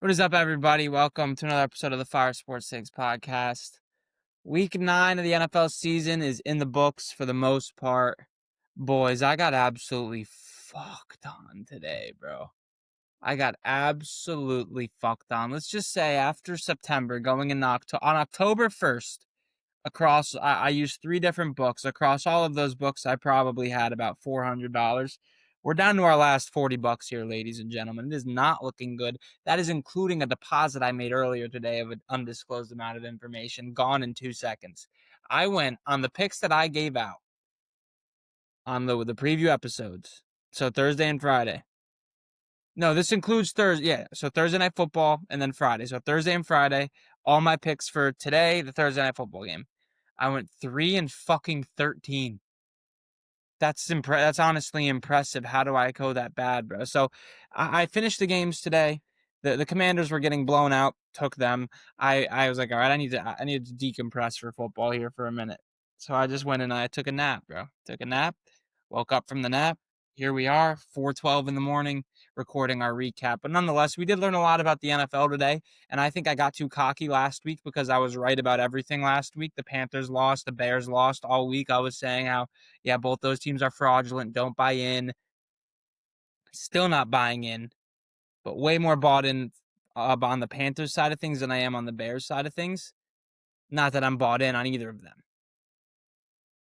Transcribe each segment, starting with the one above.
What is up, everybody? Welcome to another episode of the Fire Sports 6 podcast. Week 9 of the NFL season is in the books for the most part. Boys, I got absolutely fucked on today, bro. I got absolutely fucked on. Let's just say after September, going in on October 1st, I used 3 different books. Across all of those books, I probably had about $400. We're down to our last $40 here, ladies and gentlemen. It is not looking good. That is including a deposit I made earlier today of an undisclosed amount of information, gone in 2 seconds. I went on the picks that I gave out on the preview episodes. So Thursday and Friday. No, this includes Thursday. Yeah, so Thursday night football and then Friday. So Thursday and Friday, all my picks for today, the Thursday night football game. I went 3-13. That's honestly impressive. How do I go that bad, bro? So I finished the games today. The Commanders were getting blown out. Took them. I was like, all right, I need to decompress for football here for a minute. So I just went and I took a nap, bro. Took a nap. Woke up from the nap. Here we are, 4:12 in the morning, recording our recap. But nonetheless, we did learn a lot about the NFL today. And I think I got too cocky last week because I was right about everything last week. The Panthers lost, the Bears lost all week. I was saying how, yeah, both those teams are fraudulent. Don't buy in. Still not buying in, but way more bought in on the Panthers side of things than I am on the Bears side of things. Not that I'm bought in on either of them.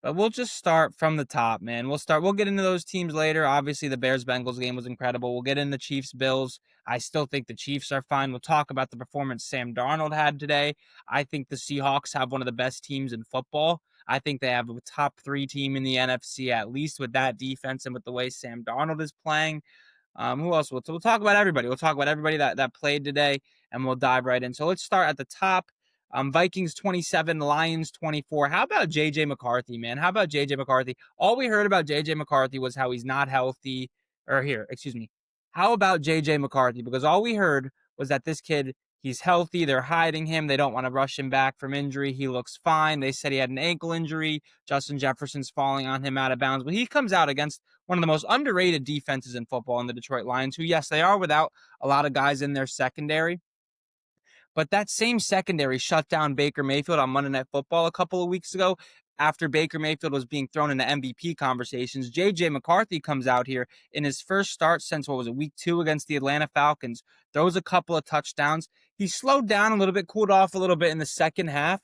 But we'll just start from the top, man. We'll get into those teams later. Obviously, the Bears-Bengals game was incredible. We'll get into Chiefs-Bills. I still think the Chiefs are fine. We'll talk about the performance Sam Darnold had today. I think the Seahawks have one of the best teams in football. I think they have a top 3 team in the NFC, at least with that defense and with the way Sam Darnold is playing. Who else? We'll talk about everybody. We'll talk about everybody that played today, and we'll dive right in. So let's start at the top. Vikings 27, Lions 24. How about JJ McCarthy, man? How about JJ McCarthy? All we heard about JJ McCarthy was how he's not healthy. Or here, excuse me. How about JJ McCarthy? Because all we heard was that this kid, he's healthy. They're hiding him. They don't want to rush him back from injury. He looks fine. They said he had an ankle injury. Justin Jefferson's falling on him out of bounds. But he comes out against one of the most underrated defenses in football in the Detroit Lions, who, yes, they are without a lot of guys in their secondary. But that same secondary shut down Baker Mayfield on Monday Night Football a couple of weeks ago after Baker Mayfield was being thrown into MVP conversations. J.J. McCarthy comes out here in his first start since, what was it, week 2 against the Atlanta Falcons, throws a couple of touchdowns. He slowed down a little bit, cooled off a little bit in the second half.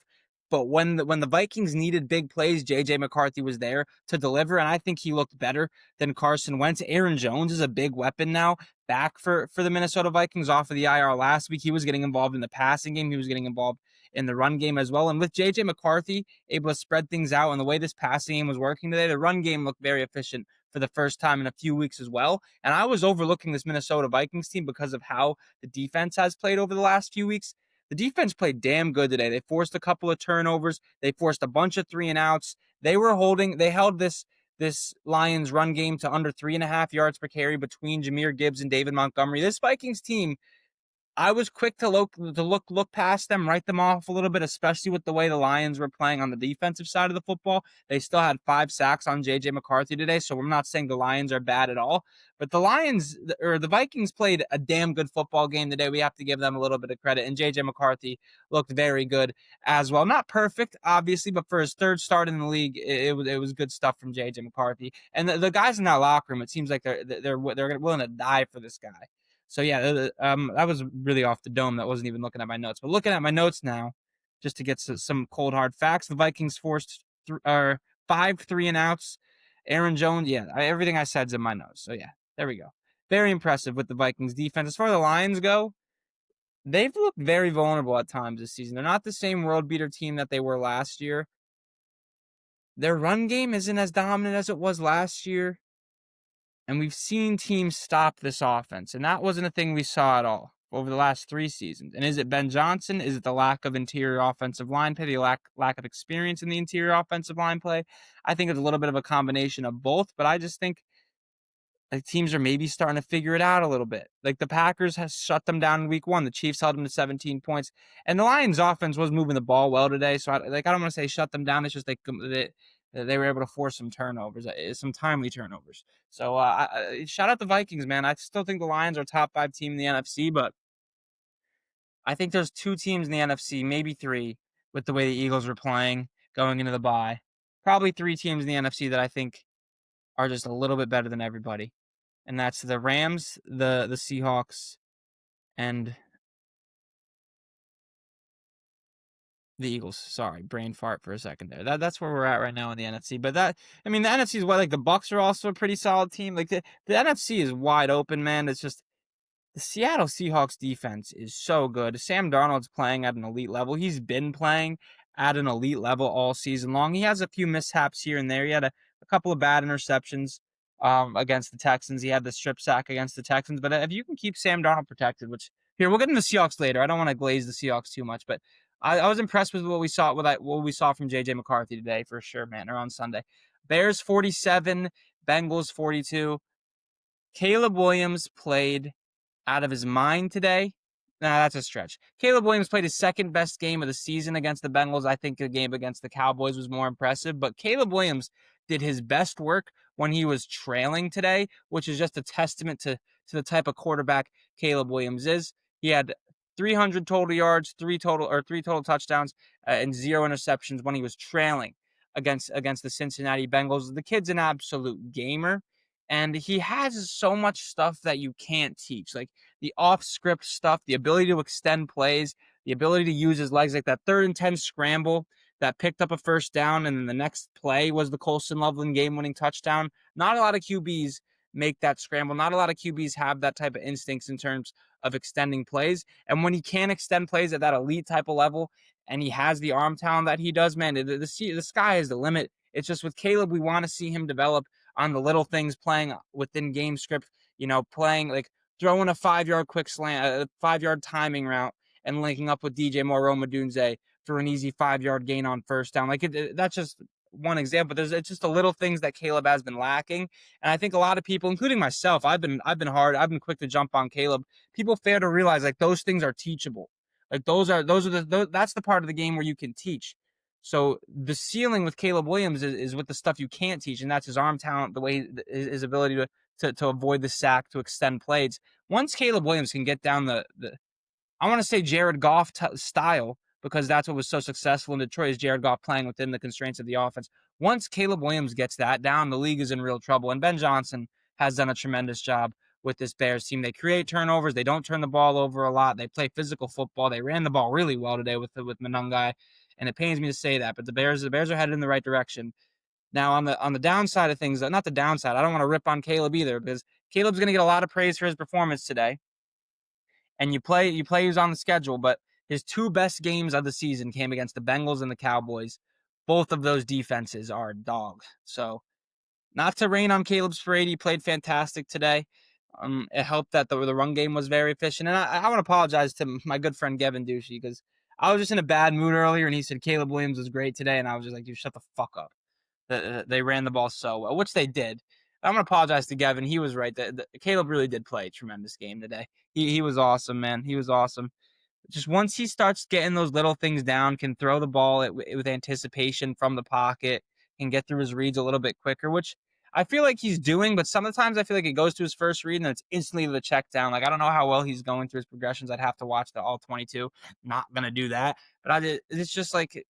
But when the Vikings needed big plays, J.J. McCarthy was there to deliver, and I think he looked better than Carson Wentz. Aaron Jones is a big weapon now, back for the Minnesota Vikings off of the IR last week. He was getting involved in the passing game. He was getting involved in the run game as well. And with J.J. McCarthy able to spread things out and the way this passing game was working today, the run game looked very efficient for the first time in a few weeks as well. And I was overlooking this Minnesota Vikings team because of how the defense has played over the last few weeks. The defense played damn good today. They forced a couple of turnovers. They forced a bunch of 3-and-outs. They held this Lions run game to under 3.5 yards per carry between Jahmyr Gibbs and David Montgomery. This Vikings team, I was quick to look past them, write them off a little bit, especially with the way the Lions were playing on the defensive side of the football. They still had 5 sacks on J.J. McCarthy today, so I'm not saying the Lions are bad at all. But the Vikings played a damn good football game today. We have to give them a little bit of credit, and J.J. McCarthy looked very good as well. Not perfect, obviously, but for his third start in the league, it was good stuff from J.J. McCarthy. And the guys in that locker room, it seems like they're willing to die for this guy. So yeah, that was really off the dome. That wasn't even looking at my notes. But looking at my notes now, just to get some cold hard facts, the Vikings forced 5 3-and-outs. Aaron Jones, yeah, everything I said's in my notes. So yeah, there we go. Very impressive with the Vikings defense. As far as the Lions go, they've looked very vulnerable at times this season. They're not the same world beater team that they were last year. Their run game isn't as dominant as it was last year. And we've seen teams stop this offense, and that wasn't a thing we saw at all over the last 3 seasons. And is it Ben Johnson? Is it the lack of interior offensive line play, the lack of experience in the interior offensive line play? I think it's a little bit of a combination of both, but I just think like teams are maybe starting to figure it out a little bit. Like the Packers has shut them down in week 1. The Chiefs held them to 17 points. And the Lions offense was moving the ball well today. So I don't want to say shut them down. It's just they were able to force some turnovers, some timely turnovers. So shout out the Vikings, man. I still think the Lions are a top 5 team in the NFC, but I think there's 2 teams in the NFC, maybe 3, with the way the Eagles were playing going into the bye. Probably 3 teams in the NFC that I think are just a little bit better than everybody, and that's the Rams, the Seahawks, and the Eagles. Sorry, brain fart for a second there. That's where we're at right now in the NFC. But I mean, the NFC is why like the Bucks are also a pretty solid team. Like the NFC is wide open, man. It's just the Seattle Seahawks defense is so good. Sam Darnold's playing at an elite level. He's been playing at an elite level all season long. He has a few mishaps here and there. He had a couple of bad interceptions against the Texans. He had the strip sack against the Texans. But if you can keep Sam Darnold protected, which here we'll get into the Seahawks later. I don't want to glaze the Seahawks too much, but I was impressed with what we saw from JJ McCarthy today for sure, man, or on Sunday. Bears 47, Bengals 42. Caleb Williams played out of his mind today. Nah, that's a stretch. Caleb Williams played his second best game of the season against the Bengals. I think the game against the Cowboys was more impressive, but Caleb Williams did his best work when he was trailing today, which is just a testament to the type of quarterback Caleb Williams is. He had 300 total yards, three total touchdowns, and 0 interceptions when he was trailing against the Cincinnati Bengals. The kid's an absolute gamer. And he has so much stuff that you can't teach, like the off-script stuff, the ability to extend plays, the ability to use his legs, like that 3rd and 10 scramble that picked up a first down, and then the next play was the Colston Loveland game-winning touchdown. Not a lot of QBs make that scramble. Not a lot of QBs have that type of instincts in terms of extending plays. And when he can extend plays at that elite type of level, and he has the arm talent that he does, man, the sky is the limit. It's just with Caleb, we want to see him develop on the little things, playing within game script, playing like throwing a 5-yard quick slant, a 5-yard timing route, and linking up with DJ Moreau-Madunze for an easy 5-yard gain on first down. That's just one example. It's just the little things that Caleb has been lacking, and I think a lot of people, including myself, I've been quick to jump on Caleb. People fail to realize like those things are teachable. Like that's the part of the game where you can teach. So the ceiling with Caleb Williams is with the stuff you can't teach, and that's his arm talent, the way his ability to avoid the sack, to extend plays. Once Caleb Williams can get down the I want to say Jared Goff style, because that's what was so successful in Detroit, is Jared Goff playing within the constraints of the offense. Once Caleb Williams gets that down, the league is in real trouble, and Ben Johnson has done a tremendous job with this Bears team. They create turnovers. They don't turn the ball over a lot. They play physical football. They ran the ball really well today with Monangai, and it pains me to say that, but the Bears are headed in the right direction. Now on the downside of things, not the downside, I don't want to rip on Caleb either, because Caleb's going to get a lot of praise for his performance today. And you play who's on the schedule, but his 2 best games of the season came against the Bengals and the Cowboys. Both of those defenses are dogs. So, not to rain on Caleb's parade, he played fantastic today. It helped that the run game was very efficient. And I want to apologize to my good friend Gavin Ducey, because I was just in a bad mood earlier, and he said Caleb Williams was great today, and I was just like, dude, shut the fuck up. They ran the ball so well, which they did. I'm gonna apologize to Gavin. He was right. Caleb really did play a tremendous game today. He was awesome, man. He was awesome. Just once he starts getting those little things down, can throw the ball with anticipation from the pocket, can get through his reads a little bit quicker, which I feel like he's doing. But sometimes I feel like it goes to his first read and it's instantly the check down. Like, I don't know how well he's going through his progressions. I'd have to watch the all 22. Not gonna do that. But it's just like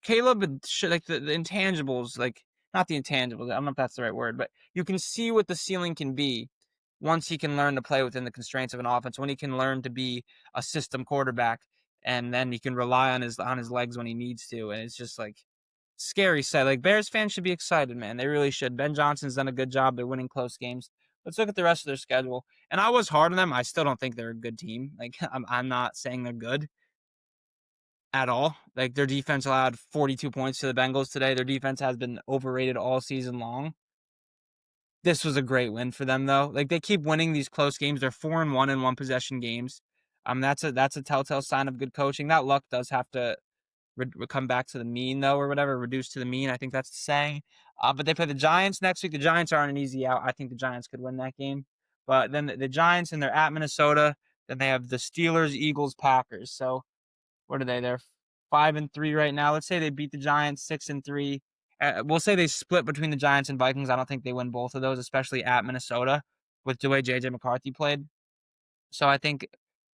Caleb, like the intangibles, like not the intangibles. I don't know if that's the right word, but you can see what the ceiling can be once he can learn to play within the constraints of an offense. When he can learn to be a system quarterback, and then he can rely on his legs when he needs to. And it's just like scary sight. Like, Bears fans should be excited, man. They really should. Ben Johnson's done a good job. They're winning close games. Let's look at the rest of their schedule. And I was hard on them. I still don't think they're a good team. Like, I'm not saying they're good at all. Like, their defense allowed 42 points to the Bengals today. Their defense has been overrated all season long. This was a great win for them, though. Like, they keep winning these close games. They're 4-1 in one possession games. That's a telltale sign of good coaching. That luck does have to come back to the mean, though, or whatever, reduce to the mean. I think that's the saying. But they play the Giants next week. The Giants aren't an easy out. I think the Giants could win that game. But then the Giants, and they're at Minnesota. Then they have the Steelers, Eagles, Packers. So what are they? They're 5-3 right now. Let's say they beat the Giants 6-3. We'll say they split between the Giants and Vikings. I don't think they win both of those, especially at Minnesota with the way JJ McCarthy played. So I think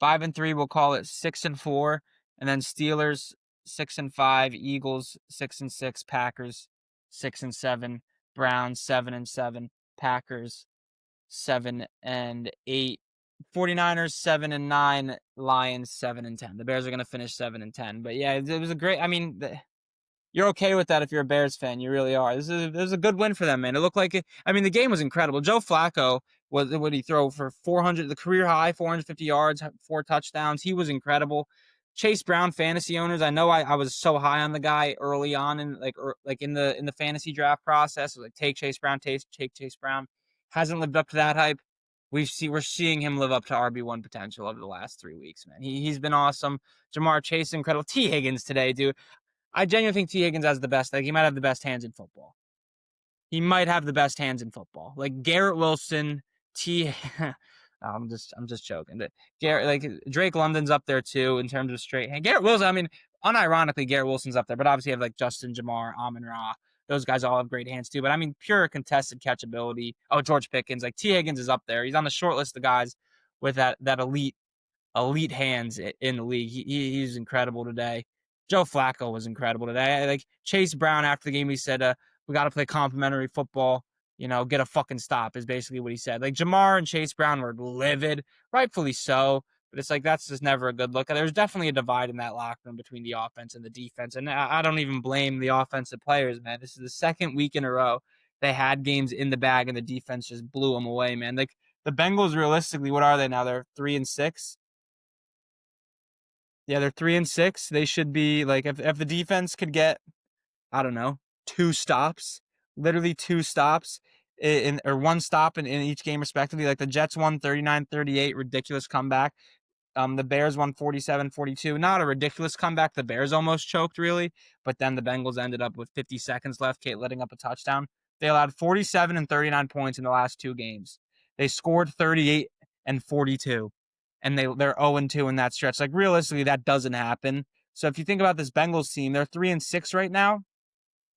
5-3, we'll call it 6-4, and then Steelers 6-5, Eagles 6-6, Packers 6-7, Browns 7-7, Packers 7-8, 49ers 7-9, Lions 7-10. The Bears are going to finish 7-10. But yeah, it was a great. I mean, you're okay with that if you're a Bears fan. You really are. This is a good win for them, man. It looked like it. I mean, the game was incredible. Joe Flacco what did he throw for 400, the career high, 450 yards, 4 touchdowns. He was incredible. Chase Brown fantasy owners. I know I was so high on the guy early on in in the fantasy draft process. Like take Chase Brown, take Chase Brown. Hasn't lived up to that hype. We're seeing him live up to RB1 potential over the last 3 weeks, man. He's been awesome. Jamar Chase, incredible. T. Higgins today, dude. I genuinely think T. Higgins has the best. Like he might have the best hands in football. He might have the best hands in football. Like Garrett Wilson, T. I'm just joking. But Garrett, like Drake London's up there too in terms of straight hand. Garrett Wilson. I mean, unironically, Garrett Wilson's up there. But obviously, you have like Justin, Jamar, Amon-Ra. Those guys all have great hands too. But I mean, pure contested catchability. Oh, George Pickens. Like T. Higgins is up there. He's on the short list of guys with that elite hands in the league. He's incredible today. Joe Flacco was incredible today. Like Chase Brown after the game, he said, "We got to play complimentary football. You know, get a fucking stop," is basically what he said. Like Jamar and Chase Brown were livid, rightfully so. But it's like that's just never a good look. There's definitely a divide in that locker room between the offense and the defense, and I don't even blame the offensive players, man. This is the second week in a row they had games in the bag, and the defense just blew them away, man. Like the Bengals, realistically, what are they now? They're 3-6. Yeah, they're 3-6. They should be like if the defense could get, I don't know, 2 stops, literally 2 stops or 1 stop in each game respectively. Like the Jets won 39-38, ridiculous comeback. The Bears won 47-42. Not a ridiculous comeback. The Bears almost choked, really. But then the Bengals ended up with 50 seconds left, Kate letting up a touchdown. They allowed 47 and 39 points in the last 2 games. They scored 38 and 42. And they're 0-2 in that stretch. Like, realistically, that doesn't happen. So if you think about this Bengals team, they're 3-6 right now.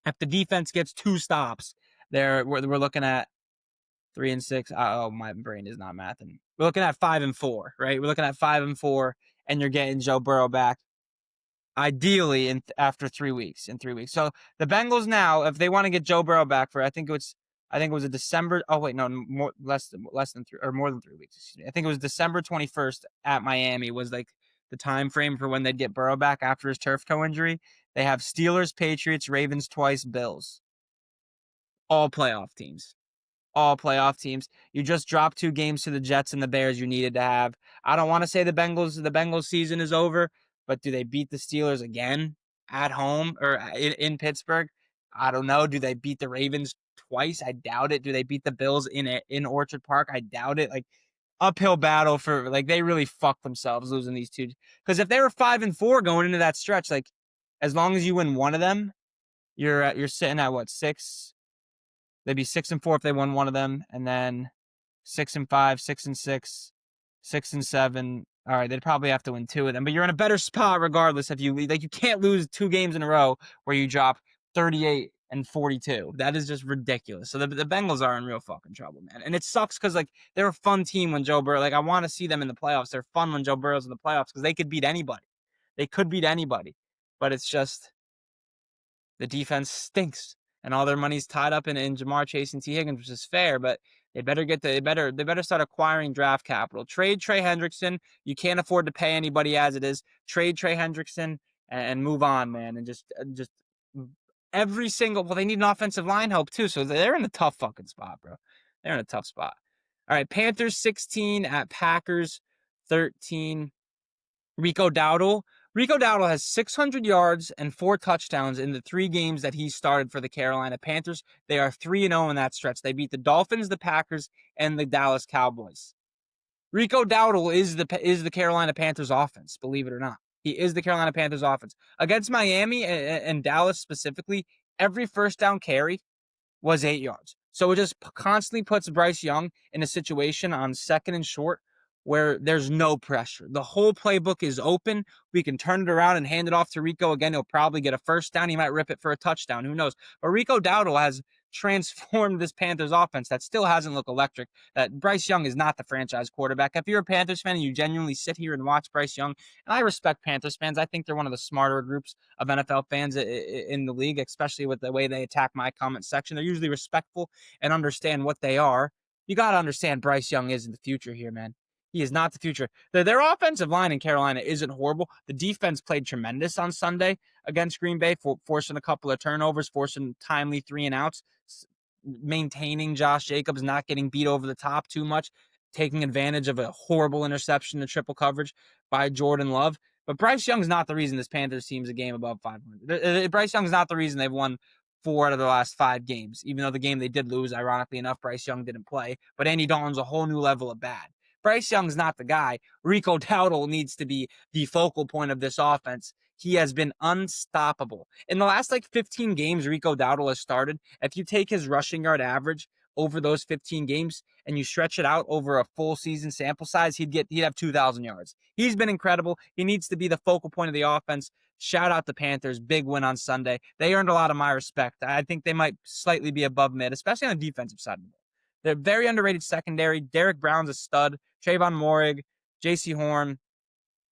If the defense gets 2 stops, we're looking at 3-6. Oh, my brain is not mathing. We're looking at 5-4, right? We're looking at 5-4, and you're getting Joe Burrow back, ideally after 3 weeks. In 3 weeks, so the Bengals now, if they want to get Joe Burrow back for, I think it was a December. Oh wait, no, less than 3 or more than 3 weeks. Excuse me. I think it was December 21st at Miami was like the time frame for when they'd get Burrow back after his turf toe injury. They have Steelers, Patriots, Ravens twice, Bills, all playoff teams. All playoff teams. You just dropped 2 games to the Jets and the Bears you needed to have. I don't want to say the Bengals season is over, but do they beat the Steelers again at home or in Pittsburgh? I don't know. Do they beat the Ravens twice? I doubt it. Do they beat the Bills in Orchard Park? I doubt it. Like uphill battle for like they really fucked themselves losing these 2. Because if they were 5-4 going into that stretch, like as long as you win one of them, you're sitting at what, 6? They'd be 6-4 if they won one of them, and then 6-5, 6-6, 6-7. All right, they'd probably have to win 2 of them, but you're in a better spot regardless. If you can't lose 2 games in a row where you drop 38 and 42. That is just ridiculous. So the Bengals are in real fucking trouble, man. And it sucks because like they're a fun team when Joe Burrow. Like I want to see them in the playoffs. They're fun when Joe Burrow's in the playoffs because they could beat anybody. They could beat anybody, but it's just the defense stinks. And all their money's tied up in Jamar Chase and T. Higgins, which is fair, but they better start acquiring draft capital. Trade Trey Hendrickson. You can't afford to pay anybody as it is. Trade Trey Hendrickson and move on, man. And just every single, well, they need an offensive line help too. So they're in a tough fucking spot, bro. They're in a tough spot. All right, Panthers 16 at Packers 13. Rico Dowdle has 600 yards and 4 touchdowns in the 3 games that he started for the Carolina Panthers. They are 3-0 in that stretch. They beat the Dolphins, the Packers, and the Dallas Cowboys. Rico Dowdle is the Carolina Panthers offense, believe it or not. He is the Carolina Panthers offense. Against Miami and Dallas specifically, every first down carry was 8 yards. So it just constantly puts Bryce Young in a situation on 2nd and short where there's no pressure. The whole playbook is open. We can turn it around and hand it off to Rico again. He'll probably get a first down. He might rip it for a touchdown. Who knows? But Rico Dowdle has transformed this Panthers offense that still hasn't looked electric. That Bryce Young is not the franchise quarterback. If you're a Panthers fan and you genuinely sit here and watch Bryce Young, and I respect Panthers fans, I think they're one of the smarter groups of NFL fans in the league, especially with the way they attack my comment section. They're usually respectful and understand what they are. You got to understand Bryce Young isn't the future here, man. He is not the future. Their offensive line in Carolina isn't horrible. The defense played tremendous on Sunday against Green Bay, forcing a couple of turnovers, forcing timely 3-and-outs, maintaining Josh Jacobs, not getting beat over the top too much, taking advantage of a horrible interception in triple coverage by Jordan Love. But Bryce Young's not the reason this Panthers team's a game above 500. Bryce Young's not the reason they've won 4 out of the last 5 games, even though the game they did lose, ironically enough, Bryce Young didn't play. But Andy Dalton's a whole new level of bad. Bryce Young's not the guy. Rico Dowdle needs to be the focal point of this offense. He has been unstoppable. In the last 15 games Rico Dowdle has started, if you take his rushing yard average over those 15 games and you stretch it out over a full season sample size, he'd have 2,000 yards. He's been incredible. He needs to be the focal point of the offense. Shout out the Panthers. Big win on Sunday. They earned a lot of my respect. I think they might slightly be above mid, especially on the defensive side of the ball. They're very underrated secondary. Derek Brown's a stud. Trayvon Moehrig, J.C. Horn.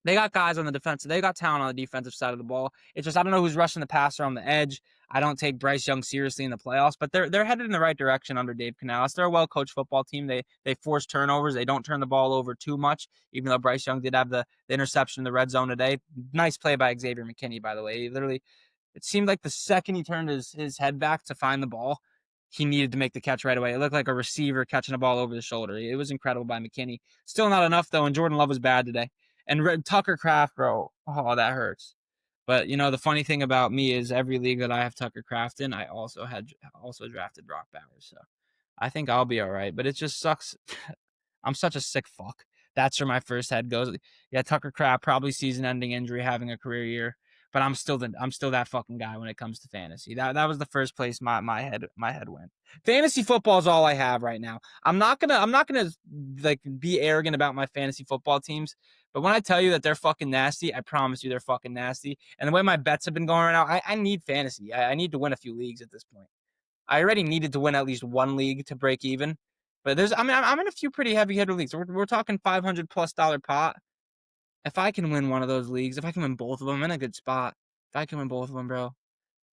They got guys on the defensive. They got talent on the defensive side of the ball. It's just I don't know who's rushing the passer on the edge. I don't take Bryce Young seriously in the playoffs, but they're headed in the right direction under Dave Canales. They're a well-coached football team. They force turnovers. They don't turn the ball over too much, even though Bryce Young did have the interception in the red zone today. Nice play by Xavier McKinney, by the way. He literally, it seemed like the second he turned his head back to find the ball, he needed to make the catch right away. It looked like a receiver catching a ball over the shoulder. It was incredible by McKinney. Still not enough, though, and Jordan Love was bad today. And Tucker Kraft, bro, oh, that hurts. But, the funny thing about me is every league that I have Tucker Kraft in, I also drafted Brock Bowers. So I think I'll be all right. But it just sucks. I'm such a sick fuck. That's where my first head goes. Yeah, Tucker Kraft, probably season-ending injury, having a career year. But I'm still that fucking guy when it comes to fantasy. That was the first place my head went. Fantasy football is all I have right now. I'm not gonna be arrogant about my fantasy football teams. But when I tell you that they're fucking nasty, I promise you they're fucking nasty. And the way my bets have been going right now, I need fantasy. I need to win a few leagues at this point. I already needed to win at least one league to break even. But I'm in a few pretty heavy hitter leagues. We're talking $500+ pot. If I can win one of those leagues, if I can win both of them, I'm in a good spot. If I can win both of them, bro,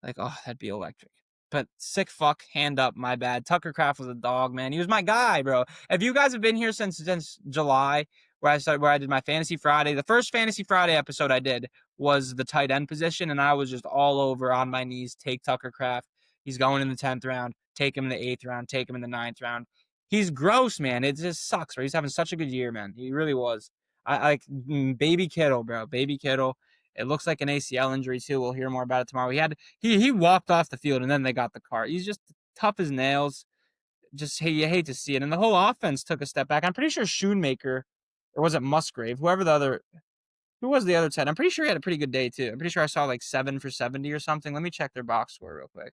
that'd be electric. But sick fuck, hand up, my bad. Tucker Kraft was a dog, man. He was my guy, bro. If you guys have been here since July, where I did my Fantasy Friday, the first Fantasy Friday episode I did was the tight end position, and I was just all over on my knees. Take Tucker Kraft. He's going in the 10th round. Take him in the 8th round. Take him in the 9th round. He's gross, man. It just sucks, bro. He's having such a good year, man. He really was. I like baby Kittle, bro. Baby Kittle. It looks like an ACL injury too. We'll hear more about it tomorrow. He walked off the field and then they got the car. He's just tough as nails. Just you hate to see it. And the whole offense took a step back. I'm pretty sure Schoonmaker, or was it Musgrave? Who was the other 10? I'm pretty sure he had a pretty good day too. I'm pretty sure I saw 7 for 70 or something. Let me check their box score real quick.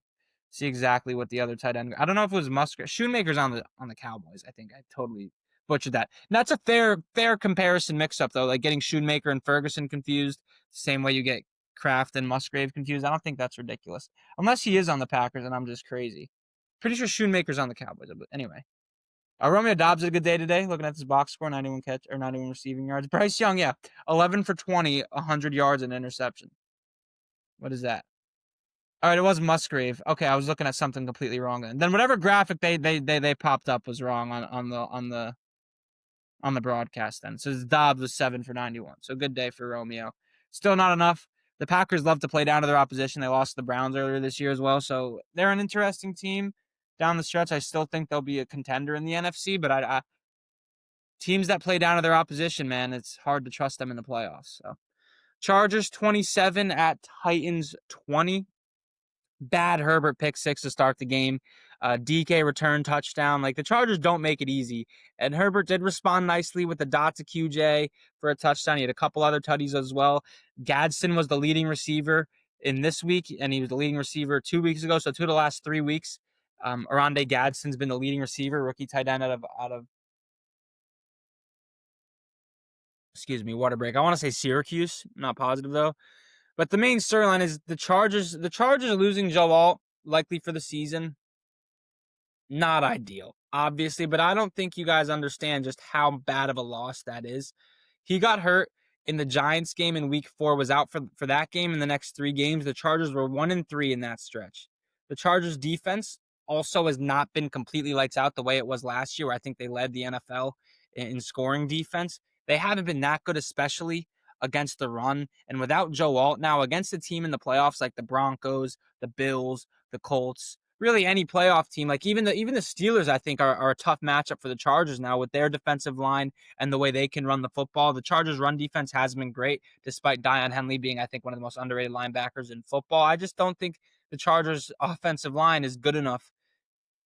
See exactly what the other tight end. I don't know if it was Musgrave. Schoonmaker's on the Cowboys. I think I totally butchered that. And that's a fair comparison mix-up, though. Like getting Schoonmaker and Ferguson confused, same way you get Kraft and Musgrave confused. I don't think that's ridiculous. Unless he is on the Packers and I'm just crazy. Pretty sure Schoonmaker's on the Cowboys. But anyway. Romeo Dobbs had a good day today. Looking at his box score, 91 receiving yards. Bryce Young, 11 for 20, 100 yards and interception. What is that? All right, it was Musgrave. Okay, I was looking at something completely wrong. And then whatever graphic they popped up was wrong on the broadcast then. So Dobbs was 7 for 91. So good day for Romeo. Still not enough. The Packers love to play down to their opposition. They lost to the Browns earlier this year as well. So they're an interesting team down the stretch. I still think they'll be a contender in the NFC, but teams that play down to their opposition, man, it's hard to trust them in the playoffs. So Chargers 27 at Titans 20. Bad Herbert pick 6 to start the game. DK return touchdown. The Chargers don't make it easy. And Herbert did respond nicely with the dot to QJ for a touchdown. He had a couple other tutties as well. Gadsden was the leading receiver in this week, and he was the leading receiver 2 weeks ago. So 2 of the last 3 weeks, Oronde Gadsden's been the leading receiver, rookie tight end out of water break. I want to say Syracuse. I'm not positive though. But the main storyline is the Chargers. The Chargers are losing Joe Alt likely for the season. Not ideal, obviously, but I don't think you guys understand just how bad of a loss that is. He got hurt in the Giants game in week 4, was out for that game and the next 3 games. The Chargers were 1-3 in that stretch. The Chargers defense also has not been completely lights out the way it was last year, where I think they led the NFL in scoring defense. They haven't been that good, especially against the run. And without Joe Alt now, against a team in the playoffs like the Broncos, the Bills, the Colts, really any playoff team, like even the Steelers, I think are a tough matchup for the Chargers now with their defensive line and the way they can run the football. The Chargers' run defense has been great, despite Dion Henley being, I think, one of the most underrated linebackers in football. I just don't think the Chargers' offensive line is good enough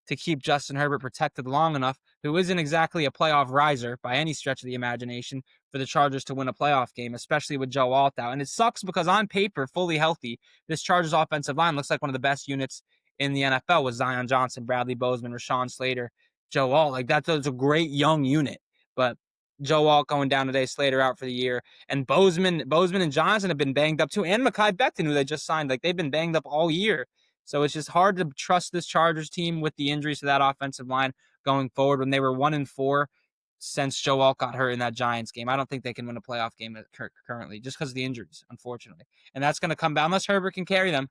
to keep Justin Herbert protected long enough, who isn't exactly a playoff riser by any stretch of the imagination, for the Chargers to win a playoff game, especially with Joe Alt out. And it sucks because on paper, fully healthy, this Chargers offensive line looks like one of the best units in the NFL with Zion Johnson, Bradley Bozeman, Rashawn Slater, Joe Alt. Like that's a great young unit. But Joe Alt going down today, Slater out for the year. And Bozeman and Johnson have been banged up too. And Mekhi Becton, who they just signed, like they've been banged up all year. So it's just hard to trust this Chargers team with the injuries to that offensive line going forward. When they were 1-4 since Joe Alt got hurt in that Giants game, I don't think they can win a playoff game currently just because of the injuries, unfortunately. And that's going to come back unless Herbert can carry them.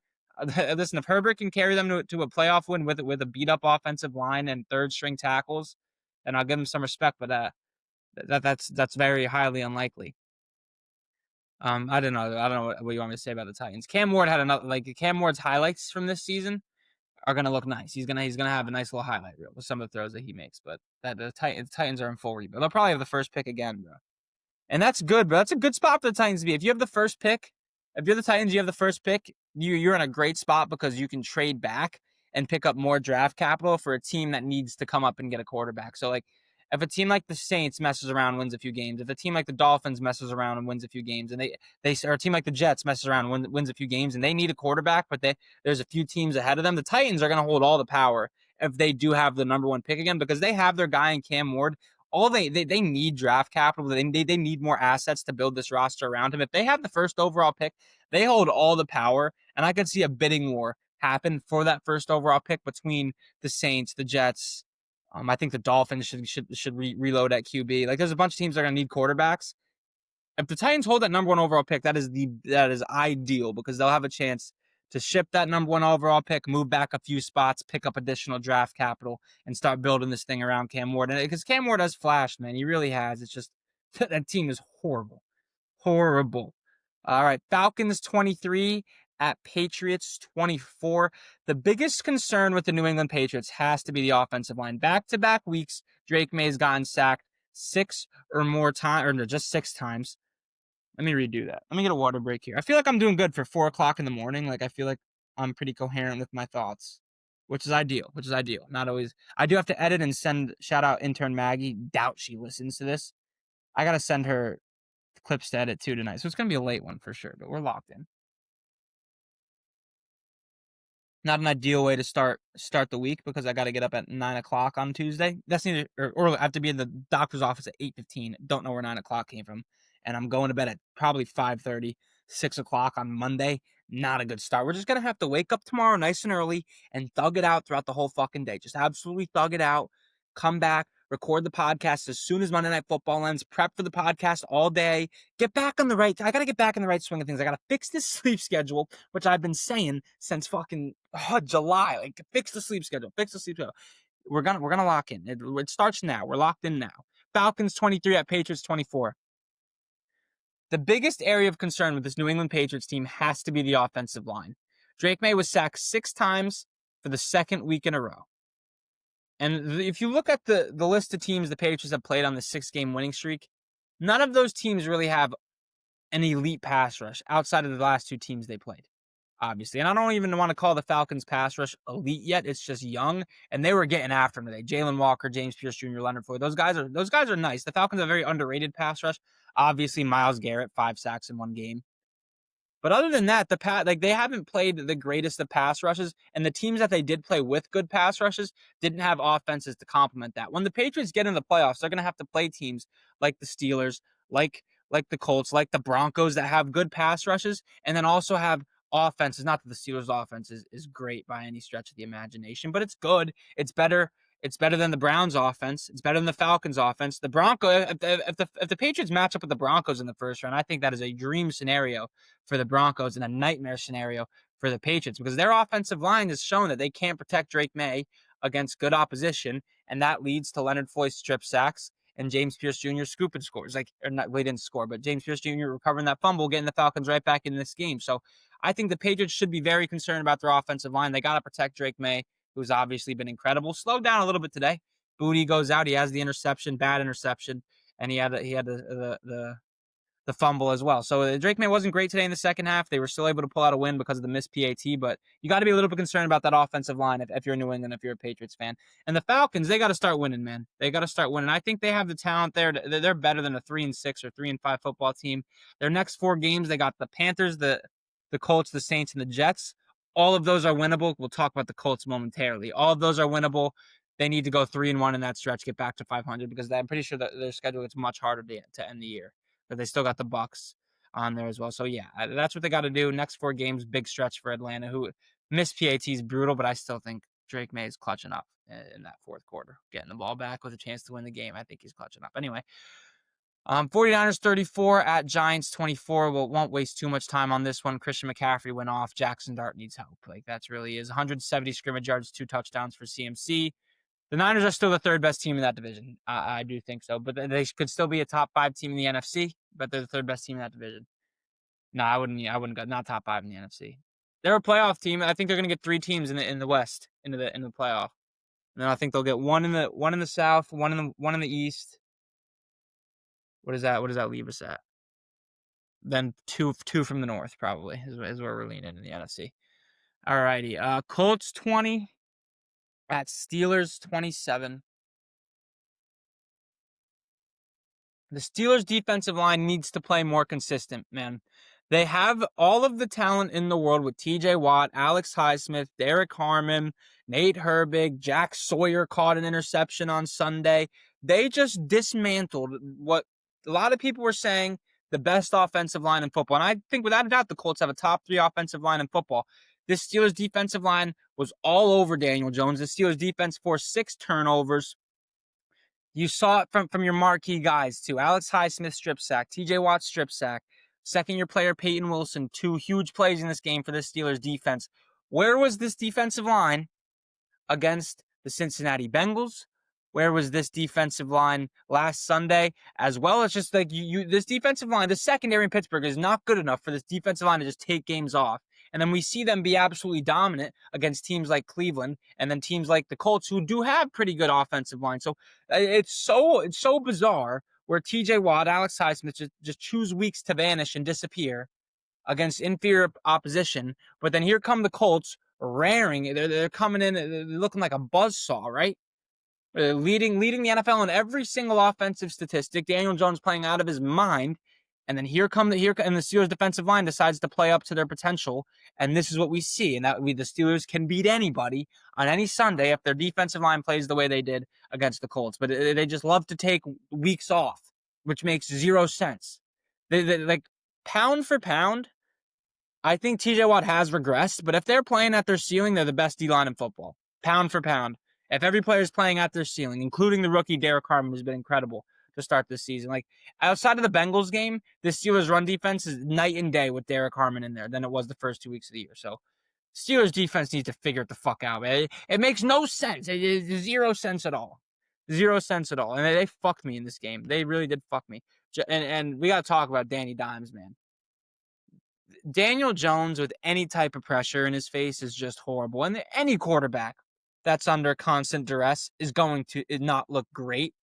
Listen, if Herbert can carry them to a playoff win with a beat up offensive line and third string tackles, then I'll give him some respect. But that's very highly unlikely. I don't know. I don't know what you want me to say about the Titans. Cam Ward had another, like Cam Ward's highlights from this season are gonna look nice. He's gonna have a nice little highlight reel with some of the throws that he makes. But that the Titans are in full rebuild. They'll probably have the first pick again, bro. And that's good, bro. That's a good spot for the Titans to be. If you have the first pick, if you're the Titans, you have the first pick, you're in a great spot because you can trade back and pick up more draft capital for a team that needs to come up and get a quarterback. So like if a team like the Saints messes around and wins a few games, if a team like the Dolphins messes around and wins a few games, and they or a team like the Jets messes around and wins a few games, and they need a quarterback, but there's a few teams ahead of them, the Titans are going to hold all the power if they do have the number 1 pick again because they have their guy in Cam Ward. All they need draft capital. They need more assets to build this roster around him. If they have the first overall pick, they hold all the power, and I could see a bidding war happen for that first overall pick between the Saints, the Jets. I think the Dolphins should reload at QB. Like there's a bunch of teams that are gonna need quarterbacks. If the Titans hold that number 1 overall pick, that is ideal because they'll have a chance to ship that number 1 overall pick, move back a few spots, pick up additional draft capital, and start building this thing around Cam Ward. And because Cam Ward has flashed, man, he really has. It's just that team is horrible, horrible. All right, Falcons 23 at Patriots 24. The biggest concern with the New England Patriots has to be the offensive line. Back-to-back weeks, Drake May's gotten sacked 6 or more times, or no, just 6 times. Let me redo that. Let me get a water break here. I feel like I'm doing good for 4 o'clock in the morning. Like I feel like I'm pretty coherent with my thoughts, which is ideal. Not always. I do have to edit and send shout out intern Maggie. Doubt she listens to this. I gotta send her clips to edit too tonight, so it's gonna be a late one for sure. But we're locked in. Not an ideal way to start the week because I got to get up at 9 o'clock on Tuesday. That's neither or I have to be in the doctor's office at 8:15. Don't know where 9 o'clock came from, and I'm going to bed at probably 5:30, 6 o'clock on Monday. Not a good start. We're just gonna have to wake up tomorrow nice and early and thug it out throughout the whole fucking day. Just absolutely thug it out. Come back, record the podcast as soon as Monday Night Football ends. Prep for the podcast all day. Get back on the right. I gotta get back in the right swing of things. I gotta fix this sleep schedule, which I've been saying since fucking July. Like fix the sleep schedule. Fix the sleep schedule. We're gonna lock in. It starts now. We're locked in now. Falcons 23 at Patriots 24. The biggest area of concern with this New England Patriots team has to be the offensive line. Drake May was sacked 6 times for the second week in a row. And if you look at the list of teams the Patriots have played on the 6-game winning streak, none of those teams really have an elite pass rush outside of the last 2 teams they played, obviously. And I don't even want to call the Falcons pass rush elite yet. It's just young, and they were getting after them today. Jalen Walker, James Pierce Jr., Leonard Floyd. Those guys are nice. The Falcons have a very underrated pass rush. Obviously, Myles Garrett, 5 sacks in 1 game. But other than that, they haven't played the greatest of pass rushes, and the teams that they did play with good pass rushes didn't have offenses to complement that. When the Patriots get in the playoffs, they're going to have to play teams like the Steelers, like the Colts, like the Broncos that have good pass rushes, and then also have offense is not that the Steelers' offense is great by any stretch of the imagination, but it's good. It's better. It's better than the Browns' offense. It's better than the Falcons' offense. The if the Patriots match up with the Broncos in the first round, I think that is a dream scenario for the Broncos and a nightmare scenario for the Patriots because their offensive line has shown that they can't protect Drake May against good opposition, and that leads to Leonard Floyd's strip sacks and James Pierce Jr. scooping scores. Or not, we didn't score, but James Pierce Jr. recovering that fumble, getting the Falcons right back in this game. So I think the Patriots should be very concerned about their offensive line. They got to protect Drake May, who's obviously been incredible. Slowed down a little bit today. Booty goes out. He has the interception, bad interception, and he had the fumble as well. So Drake May wasn't great today in the second half. They were still able to pull out a win because of the missed PAT, but you got to be a little bit concerned about that offensive line if you're New England, if you're a Patriots fan. And the Falcons, they got to start winning, man. They got to start winning. I think they have the talent there. They're better than a 3-6 or 3-5 football team. Their next 4 games, they got the Panthers, the Colts, the Saints, and the Jets. All of those are winnable. We'll talk about the Colts momentarily. All of those are winnable. They need to go 3-1 in that stretch, get back to 500 because I'm pretty sure that their schedule gets much harder to end the year. But they still got the Bucks on there as well. So yeah, that's what they got to do. Next 4 games, big stretch for Atlanta, who missed PAT is brutal, but I still think Drake May is clutching up in that fourth quarter, getting the ball back with a chance to win the game. I think he's clutching up. Anyway, 49ers 34 at Giants 24. Well, won't waste too much time on this one. Christian McCaffrey went off. Jackson Dart needs help. Like that's really is 170 scrimmage yards, 2 touchdowns for CMC. The Niners are still the 3rd best team in that division. I do think so, but they could still be a top 5 team in the NFC. But they're the 3rd best team in that division. No, I wouldn't go not top 5 in the NFC. They're a playoff team. I think they're going to get 3 teams in the West into the playoff. And then I think they'll get one in the South, one in the East. What does that leave us at? Then two from the North probably is where we're leaning in the NFC. Alrighty. Colts 20 at Steelers 27. The Steelers' defensive line needs to play more consistent, man. They have all of the talent in the world with TJ Watt, Alex Highsmith, Derek Harmon, Nate Herbig, Jack Sawyer caught an interception on Sunday. They just dismantled what a lot of people were saying the best offensive line in football. And I think without a doubt the Colts have a top 3 offensive line in football. This Steelers defensive line was all over Daniel Jones. The Steelers defense forced 6 turnovers. You saw it from your marquee guys, too. Alex Highsmith strip sack, TJ Watt strip sack, second-year player Peyton Wilson, 2 huge plays in this game for the Steelers defense. Where was this defensive line against the Cincinnati Bengals? Where was this defensive line last Sunday? As well as just like this defensive line, the secondary in Pittsburgh is not good enough for this defensive line to just take games off. And then we see them be absolutely dominant against teams like Cleveland and then teams like the Colts who do have pretty good offensive line. So it's so bizarre where TJ Watt, Alex Highsmith just choose weeks to vanish and disappear against inferior opposition. But then here come the Colts raring. They're coming in, they're looking like a buzzsaw, right? Leading the NFL in every single offensive statistic. Daniel Jones playing out of his mind. And then here and the Steelers defensive line decides to play up to their potential. And this is what we see. And the Steelers can beat anybody on any Sunday if their defensive line plays the way they did against the Colts. But they just love to take weeks off, which makes 0 sense. They like pound for pound, I think TJ Watt has regressed. But if they're playing at their ceiling, they're the best D-line in football. Pound for pound. If every player is playing at their ceiling, including the rookie Derek Harmon, who's been incredible to start this season. Like outside of the Bengals game, the Steelers run defense is night and day with Derek Harmon in there than it was the first 2 weeks of the year. So Steelers defense needs to figure it the fuck out, man. It makes no sense. It is 0 sense at all. 0 sense at all. And they fucked me in this game. They really did fuck me. And we got to talk about Danny Dimes, man. Daniel Jones with any type of pressure in his face is just horrible. And any quarterback that's under constant duress is going to not look great.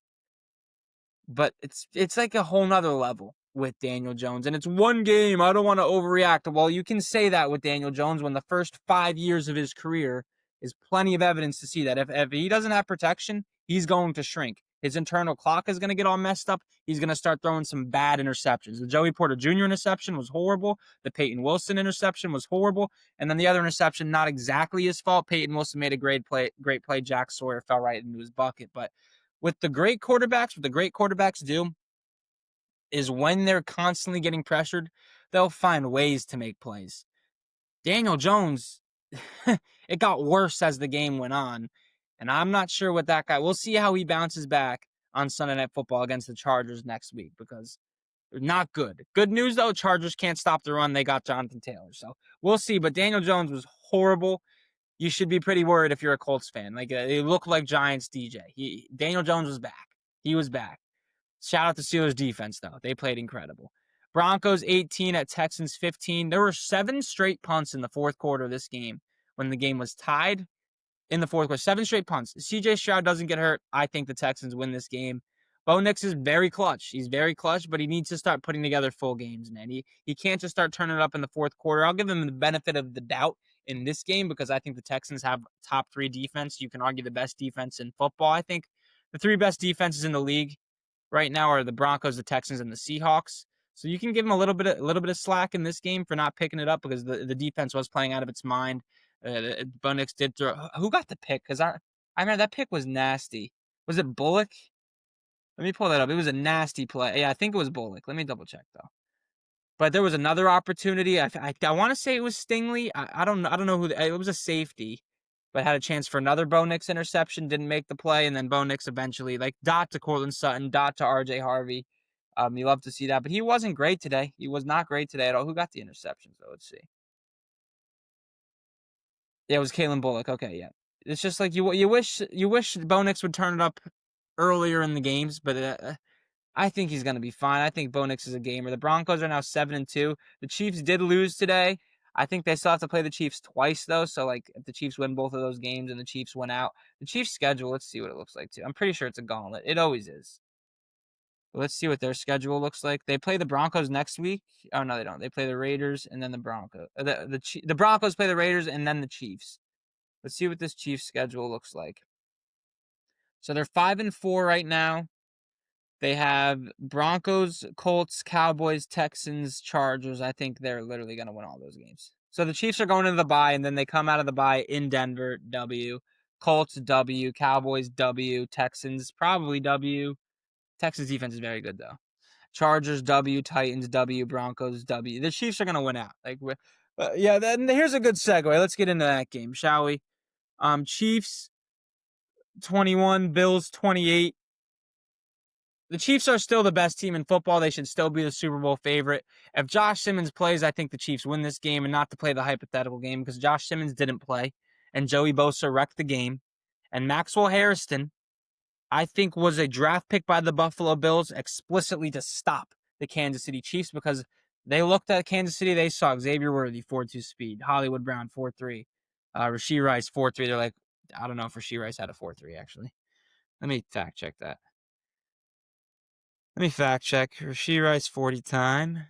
But it's like a whole nother level with Daniel Jones. And it's one game. I don't want to overreact. Well, you can say that with Daniel Jones when the first 5 years of his career is plenty of evidence to see that. If he doesn't have protection, he's going to shrink. His internal clock is going to get all messed up. He's going to start throwing some bad interceptions. The Joey Porter Jr. interception was horrible. The Peyton Wilson interception was horrible. And then the other interception, not exactly his fault. Peyton Wilson made a great play. Jack Sawyer fell right into his bucket. But with the great quarterbacks, what the great quarterbacks do is when they're constantly getting pressured, they'll find ways to make plays. Daniel Jones, it got worse as the game went on. And I'm not sure what that guy, we'll see how he bounces back on Sunday Night Football against the Chargers next week because they're not good. Good news, though, Chargers can't stop the run. They got Jonathan Taylor. So we'll see. But Daniel Jones was horrible. You should be pretty worried if you're a Colts fan. Like, they look like Giants DJ. Daniel Jones was back. He was back. Shout out to Steelers defense, though. They played incredible. Broncos 18 at Texans 15. There were 7 straight punts in the fourth quarter of this game when the game was tied in the fourth quarter. 7 straight punts. CJ Stroud doesn't get hurt. I think the Texans win this game. Bo Nix is very clutch. He's very clutch, but he needs to start putting together full games, man. He can't just start turning it up in the fourth quarter. I'll give him the benefit of the doubt in this game because I think the Texans have top 3 defense. You can argue the best defense in football. I think the 3 best defenses in the league right now are the Broncos, the Texans, and the Seahawks. So you can give him a little bit of slack in this game for not picking it up because the defense was playing out of its mind. Bo Nix did throw. Who got the pick? Because I remember that pick was nasty. Was it Bullock? Let me pull that up. It was a nasty play. Yeah, I think it was Bullock. Let me double check though. But there was another opportunity. I want to say it was Stingley. I don't know who. It was a safety, but had a chance for another Bo Nix interception. Didn't make the play, and then Bo Nix eventually dot to Cortland Sutton, dot to R.J. Harvey. You love to see that, but he wasn't great today. He was not great today at all. Who got the interceptions though? Let's see. Yeah, it was Kalen Bullock. Okay, yeah. It's just like you wish Bo Nix would turn it up earlier in the games, but I think he's going to be fine. I think Bo Nix is a gamer. The Broncos are now 7-2. The Chiefs did lose today. I think they still have to play the Chiefs twice, though. So, if the Chiefs win both of those games and the Chiefs win out, the Chiefs' schedule, let's see what it looks like, too. I'm pretty sure it's a gauntlet. It always is. But let's see what their schedule looks like. They play the Broncos next week. Oh, no, they don't. They play the Raiders and then the Broncos. The Broncos play the Raiders and then the Chiefs. Let's see what this Chiefs' schedule looks like. So, they're 5-4 right now. They have Broncos, Colts, Cowboys, Texans, Chargers. I think they're literally going to win all those games. So the Chiefs are going into the bye, and then they come out of the bye in Denver, W. Colts, W. Cowboys, W. Texans, probably W. Texans defense is very good, though. Chargers, W. Titans, W. Broncos, W. The Chiefs are going to win out. Yeah, then here's a good segue. Let's get into that game, shall we? Chiefs, 21, Bills, 28. The Chiefs are still the best team in football. They should still be the Super Bowl favorite. If Josh Simmons plays, I think the Chiefs win this game, and not to play the hypothetical game because Josh Simmons didn't play, and Joey Bosa wrecked the game. And Maxwell Harrison, I think, was a draft pick by the Buffalo Bills explicitly to stop the Kansas City Chiefs because they looked at Kansas City. They saw Xavier Worthy, 4.2 speed, Hollywood Brown, 4.3, Rashee Rice, 4.3. They're like, I don't know if Rashee Rice had a 4.3, actually. Let me fact check that. Let me fact check. Rashee Rice 40 time.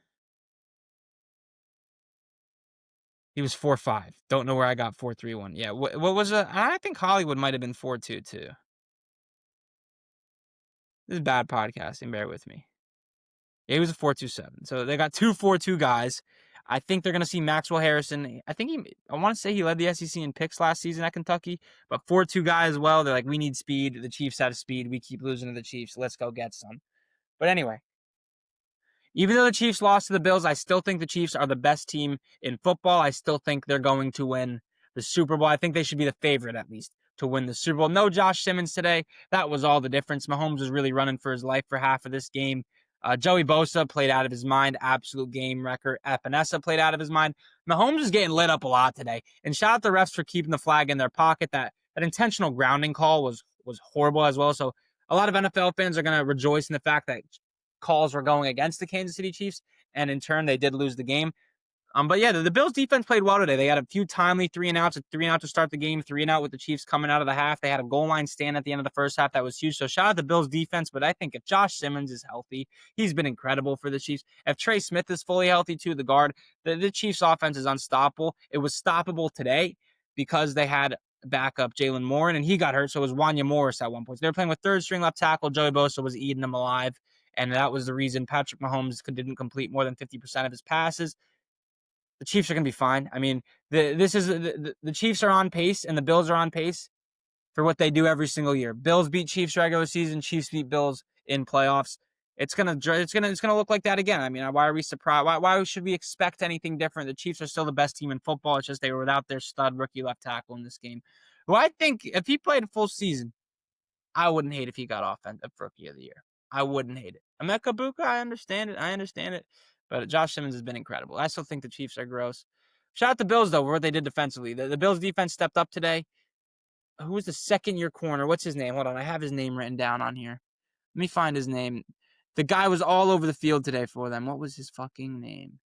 He was 4.5. Don't know where I got 4.31. Yeah, what was it? I think Hollywood might have been 4.2 too. This is bad podcasting. Bear with me. Yeah, he was a 4.27. So they got 2 4.2 guys. I think they're going to see Maxwell Harrison. I want to say he led the SEC in picks last season at Kentucky, but 4.2 guy as well. They're like, we need speed. The Chiefs have speed. We keep losing to the Chiefs. Let's go get some. But anyway, even though the Chiefs lost to the Bills, I still think the Chiefs are the best team in football. I still think they're going to win the Super Bowl. I think they should be the favorite, at least, to win the Super Bowl. No Josh Simmons today. That was all the difference. Mahomes was really running for his life for half of this game. Joey Bosa played out of his mind. Absolute game record. Epinesa played out of his mind. Mahomes is getting lit up a lot today. And shout out the refs for keeping the flag in their pocket. That intentional grounding call was horrible as well. So a lot of NFL fans are going to rejoice in the fact that calls were going against the Kansas City Chiefs, and in turn, they did lose the game. But yeah, the Bills defense played well today. They had a few timely 3-and-outs, a 3-and-out to start the game, 3-and-out with the Chiefs coming out of the half. They had a goal line stand at the end of the first half that was huge. So shout out the Bills defense, but I think if Josh Simmons is healthy, he's been incredible for the Chiefs. If Trey Smith is fully healthy too, the guard, the Chiefs offense is unstoppable. It was stoppable today because they had backup Jalen Moore, and he got hurt, so it was Wanya Morris at one point. So they were playing with third-string left tackle. Joey Bosa was eating them alive, and that was the reason Patrick Mahomes didn't complete more than 50% of his passes. The Chiefs are going to be fine. I mean, the Chiefs are on pace, and the Bills are on pace for what they do every single year. Bills beat Chiefs regular season. Chiefs beat Bills in playoffs. It's gonna look like that again. I mean, why are we surprised? Why should we expect anything different? The Chiefs are still the best team in football. It's just they were without their stud rookie left tackle in this game, who I think if he played a full season, I wouldn't hate if he got offensive rookie of the year. I wouldn't hate it. Emeka Buka, I understand it. But Josh Simmons has been incredible. I still think the Chiefs are gross. Shout out the Bills, though, for what they did defensively. The Bills defense stepped up today. Who was the second-year corner? What's his name? Hold on. I have his name written down on here. Let me find his name. The guy was all over the field today for them. What was his fucking name?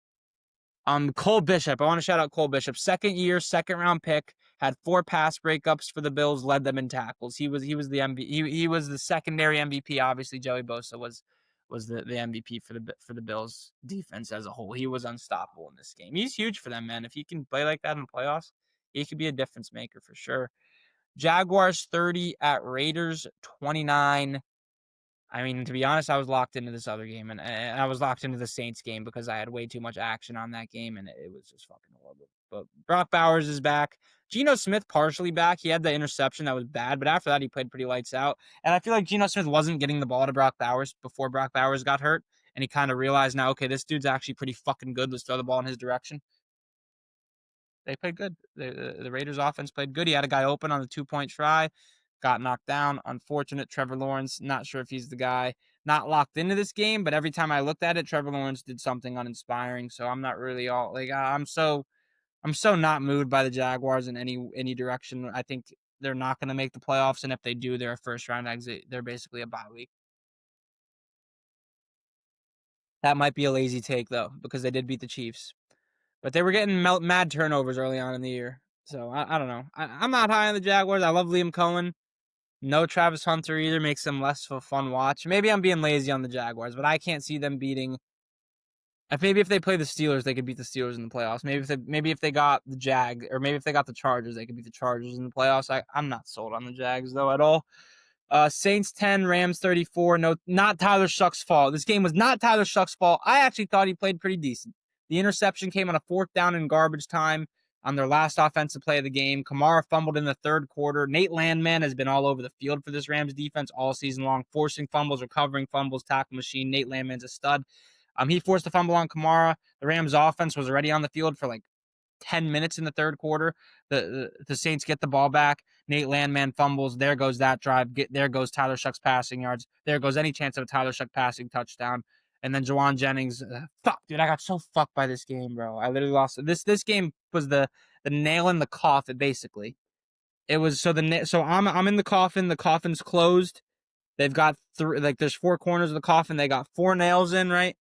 Cole Bishop. I want to shout out Cole Bishop. Second year, second round pick. Had 4 pass breakups for the Bills. Led them in tackles. He was the MVP. He was the secondary MVP. Obviously, Joey Bosa was the MVP for the Bills defense as a whole. He was unstoppable in this game. He's huge for them, man. If he can play like that in the playoffs, he could be a difference maker for sure. Jaguars 30 at Raiders 29. I mean, to be honest, I was locked into this other game, and I was locked into the Saints game because I had way too much action on that game, and it was just fucking horrible. But Brock Bowers is back. Geno Smith partially back. He had the interception that was bad, but after that, he played pretty lights out. And I feel like Geno Smith wasn't getting the ball to Brock Bowers before Brock Bowers got hurt, and he kind of realized now, okay, this dude's actually pretty fucking good. Let's throw the ball in his direction. They played good. The Raiders offense played good. He had a guy open on the 2-point try. Got knocked down. Unfortunate. Trevor Lawrence, not sure if he's the guy. Not locked into this game, but every time I looked at it, Trevor Lawrence did something uninspiring. So I'm not really all like I'm so not moved by the Jaguars in any direction. I think they're not going to make the playoffs, and if they do, they're a first round exit. They're basically a bye week. That might be a lazy take though, because they did beat the Chiefs, but they were getting mad turnovers early on in the year. So I don't know. I'm not high on the Jaguars. I love Liam Cohen. No Travis Hunter either makes them less of a fun watch. Maybe I'm being lazy on the Jaguars, but I can't see them beating. Maybe if they play the Steelers, they could beat the Steelers in the playoffs. Maybe if they got the maybe if they got the Chargers, they could beat the Chargers in the playoffs. I'm not sold on the Jags though at all. Saints 10, Rams 34. No, not Tyler Shuck's fault. This game was not Tyler Shuck's fault. I actually thought he played pretty decent. The interception came on a 4th down in garbage time on their last offensive play of the game. Kamara fumbled in the 3rd quarter. Nate Landman has been all over the field for this Rams defense all season long, forcing fumbles, recovering fumbles, tackle machine. Nate Landman's a stud. He forced a fumble on Kamara. The Rams offense was already on the field for like 10 minutes in the 3rd quarter. The Saints get the ball back. Nate Landman fumbles. There goes that drive. There goes Tyler Shuck's passing yards. There goes any chance of a Tyler Shuck passing touchdown. And then Jawan Jennings, fuck, dude, I got so fucked by this game, bro. I literally lost. This game was the nail in the coffin, basically. It was so I'm in the coffin. The coffin's closed. They've got there's 4 corners of the coffin. They got 4 nails in, right?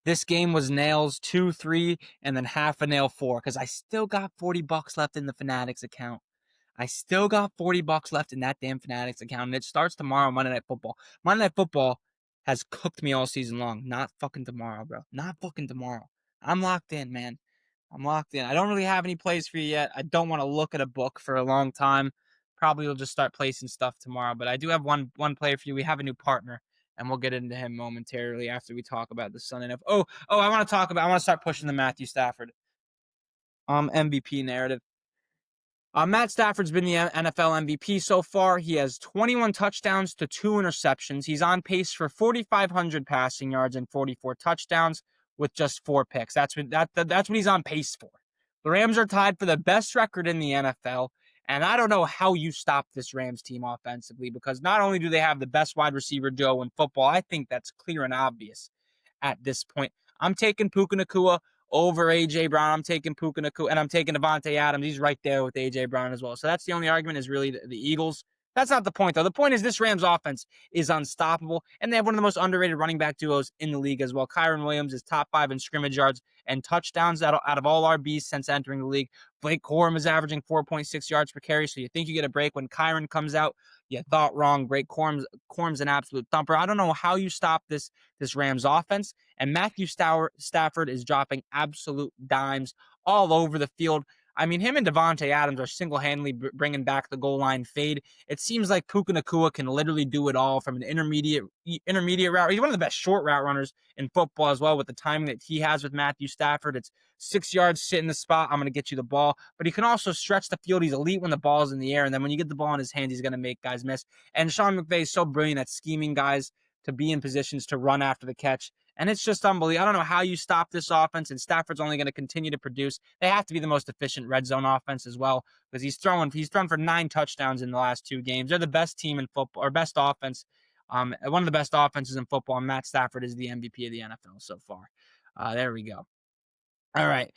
This game was nails 2, 3, and then half a nail 4 because I still got $40 left in the Fanatics account. I still got $40 left in that damn Fanatics account, and it starts tomorrow, Monday Night Football. Monday Night Football has cooked me all season long. Not fucking tomorrow, bro. Not fucking tomorrow. I'm locked in, man. I'm locked in. I don't really have any plays for you yet. I don't want to look at a book for a long time. Probably will just start placing stuff tomorrow, but I do have one player for you. We have a new partner, and we'll get into him momentarily after we talk about the Sunday night. I want to start pushing the Matthew Stafford MVP narrative. Matt Stafford's been the NFL MVP so far. He has 21 touchdowns to 2 interceptions. He's on pace for 4,500 passing yards and 44 touchdowns with just 4 picks. That's what he's on pace for. The Rams are tied for the best record in the NFL, and I don't know how you stop this Rams team offensively because not only do they have the best wide receiver duo in football, I think that's clear and obvious at this point. I'm taking Puka Nacua over A.J. Brown. I'm taking Puka Nacua, and I'm taking Devontae Adams. He's right there with A.J. Brown as well. So that's the only argument is really the Eagles. That's not the point, though. The point is this Rams offense is unstoppable, and they have one of the most underrated running back duos in the league as well. Kyron Williams is top 5 in scrimmage yards and touchdowns out of all RBs since entering the league. Blake Corum is averaging 4.6 yards per carry, so you think you get a break when Kyron comes out. You thought wrong. Blake Corum's an absolute thumper. I don't know how you stop this Rams offense, and Matthew Stafford is dropping absolute dimes all over the field. I mean, him and Devontae Adams are single-handedly bringing back the goal line fade. It seems like Puka Nacua can literally do it all from an intermediate route. He's one of the best short route runners in football as well with the timing that he has with Matthew Stafford. It's 6 yards, sit in the spot, I'm going to get you the ball. But he can also stretch the field. He's elite when the ball's in the air, and then when you get the ball in his hands, he's going to make guys miss. And Sean McVay is so brilliant at scheming guys to be in positions to run after the catch. And it's just unbelievable. I don't know how you stop this offense, and Stafford's only going to continue to produce. They have to be the most efficient red zone offense as well, because he's thrown for 9 touchdowns in the last 2 games. They're the best team in football, or best offense, one of the best offenses in football. And Matt Stafford is the MVP of the NFL so far. There we go. All right.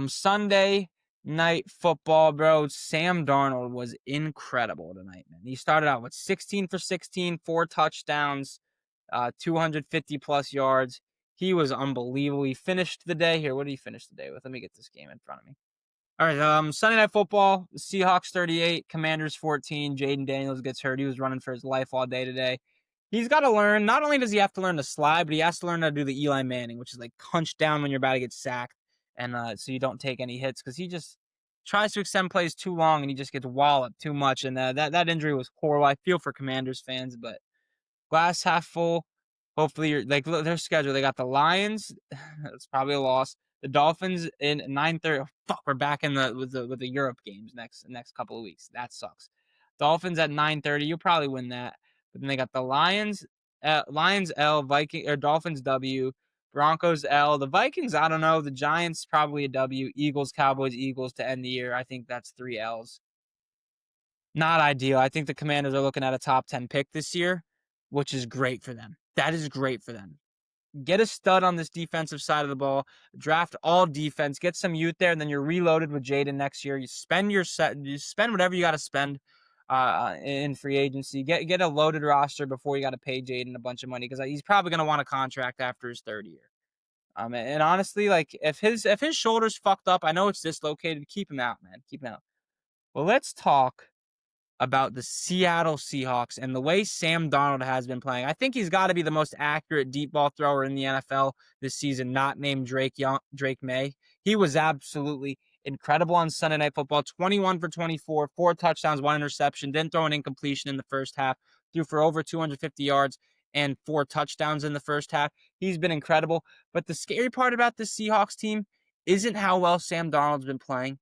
Sunday night football, bro. Sam Darnold was incredible tonight, man. He started out with 16 for 16, 4 touchdowns, 250 plus yards. He was unbelievable. He finished the day here. What did he finish the day with? Let me get this game in front of me. All right, Sunday Night Football, Seahawks 38, Commanders 14. Jaden Daniels gets hurt. He was running for his life all day today. He's got to learn, not only does he have to learn to slide, but he has to learn how to do the Eli Manning, which is like punch down when you're about to get sacked, and so you don't take any hits, because he just tries to extend plays too long, and he just gets walloped too much, and that injury was horrible. I feel for Commanders fans, but glass half full. Hopefully, you're like, look, their schedule. They got the Lions. That's probably a loss. The Dolphins in 9:30. Oh, fuck, we're back in with the Europe games next couple of weeks. That sucks. Dolphins at 9:30. You'll probably win that. But then they got the Lions L, Viking or Dolphins W, Broncos L. The Vikings, I don't know. The Giants probably a W. Eagles, Cowboys, Eagles to end the year. I think that's 3 L's. Not ideal. I think the Commanders are looking at a top 10 pick this year, which is great for them. That is great for them. Get a stud on this defensive side of the ball. Draft all defense. Get some youth there, and then you're reloaded with Jaden next year. You spend whatever you got to spend in free agency. Get a loaded roster before you got to pay Jaden a bunch of money, because he's probably going to want a contract after his 3rd year. And honestly, like if his shoulder's fucked up, I know it's dislocated. Keep him out, man. Keep him out. Well, let's talk about the Seattle Seahawks and the way Sam Darnold has been playing. I think he's got to be the most accurate deep ball thrower in the NFL this season, not named Drake May. He was absolutely incredible on Sunday Night Football. 21 for 24, 4 touchdowns, 1 interception. Didn't throw an incompletion in the first half. Threw for over 250 yards and 4 touchdowns in the first half. He's been incredible. But the scary part about this Seahawks team isn't how well Sam Darnold's been playing.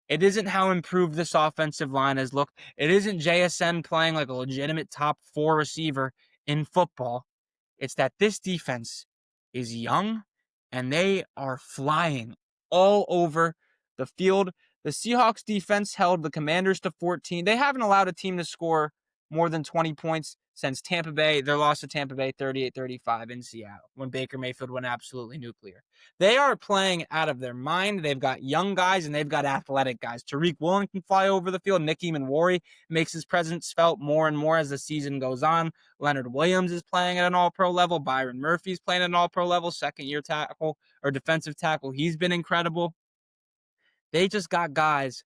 It isn't how improved this offensive line has looked. It isn't JSN playing like a legitimate top 4 receiver in football. It's that this defense is young, and they are flying all over the field. The Seahawks defense held the Commanders to 14. They haven't allowed a team to score more than 20 points since Tampa Bay. Their loss to Tampa Bay 38-35 in Seattle when Baker Mayfield went absolutely nuclear. They are playing out of their mind. They've got young guys and they've got athletic guys. Tariq Woolen can fly over the field. Nick Eamon-Warry makes his presence felt more and more as the season goes on. Leonard Williams is playing at an all-pro level. Byron Murphy's playing at an all-pro level. Second-year tackle or defensive tackle. He's been incredible. They just got guys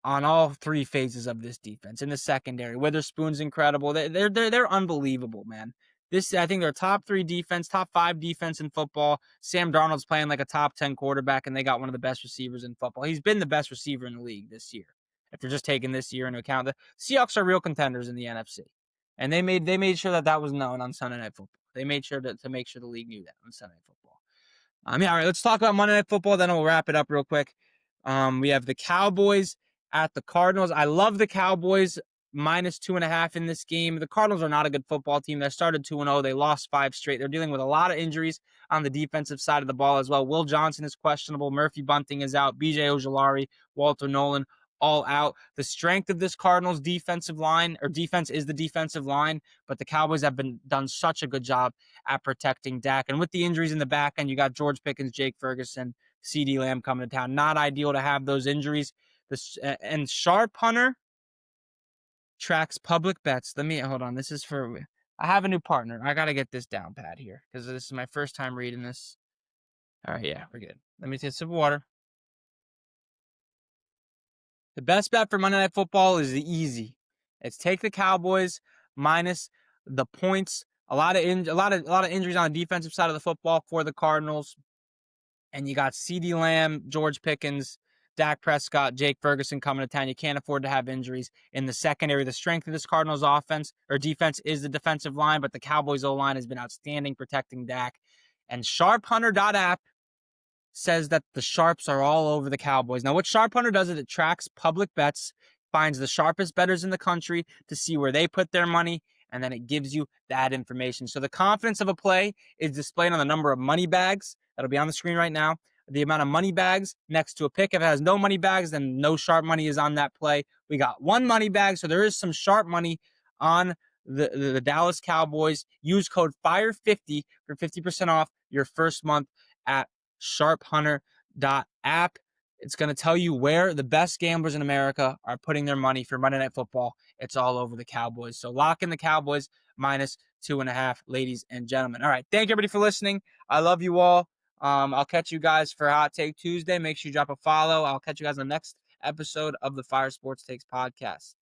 on all 3 phases of this defense. In the secondary, Witherspoon's incredible. They're unbelievable, man. I think they're top 3 defense, top 5 defense in football. Sam Darnold's playing like a top 10 quarterback, and they got one of the best receivers in football. He's been the best receiver in the league this year. If you're just taking this year into account, the Seahawks are real contenders in the NFC, and they made sure that was known on Sunday Night Football. They made sure to make sure the league knew that on Sunday Night Football. All right, let's talk about Monday Night Football. Then we'll wrap it up real quick. We have the Cowboys at the Cardinals. I love the Cowboys minus 2.5 in this game. The Cardinals are not a good football team. They started 2-0. They lost 5 straight. They're dealing with a lot of injuries on the defensive side of the ball as well. Will Johnson is questionable. Murphy Bunting is out. BJ Ojulari, Walter Nolan, all out. The strength of this Cardinals defensive line, or defense, is the defensive line, but the Cowboys have done such a good job at protecting Dak. And with the injuries in the back end, you got George Pickens, Jake Ferguson, CeeDee Lamb coming to town. Not ideal to have those injuries. And Sharp Hunter tracks public bets. Hold on. This is I have a new partner. I got to get this down pat here because this is my first time reading this. All right. Yeah, we're good. Let me take a sip of water. The best bet for Monday Night Football is easy. It's take the Cowboys minus the points. A lot of injuries on the defensive side of the football for the Cardinals. And you got CeeDee Lamb, George Pickens, Dak Prescott, Jake Ferguson coming to town. You can't afford to have injuries in the secondary. The strength of this Cardinals offense or defense is the defensive line, but the Cowboys O-line has been outstanding protecting Dak. And SharpHunter.app says that the sharps are all over the Cowboys. Now, what Sharp Hunter does is it tracks public bets, finds the sharpest bettors in the country to see where they put their money, and then it gives you that information. So the confidence of a play is displayed on the number of money bags that'll be on the screen right now, the amount of money bags next to a pick. If it has no money bags, then no sharp money is on that play. We got one money bag, so there is some sharp money on the Dallas Cowboys. Use code FIRE50 for 50% off your first month at sharphunter.app. It's going to tell you where the best gamblers in America are putting their money for Monday Night Football. It's all over the Cowboys. So lock in the Cowboys -2.5, ladies and gentlemen. All right. Thank you, everybody, for listening. I love you all. I'll catch you guys for Hot Take Tuesday. Make sure you drop a follow. I'll catch you guys on the next episode of the Fire Sports Takes podcast.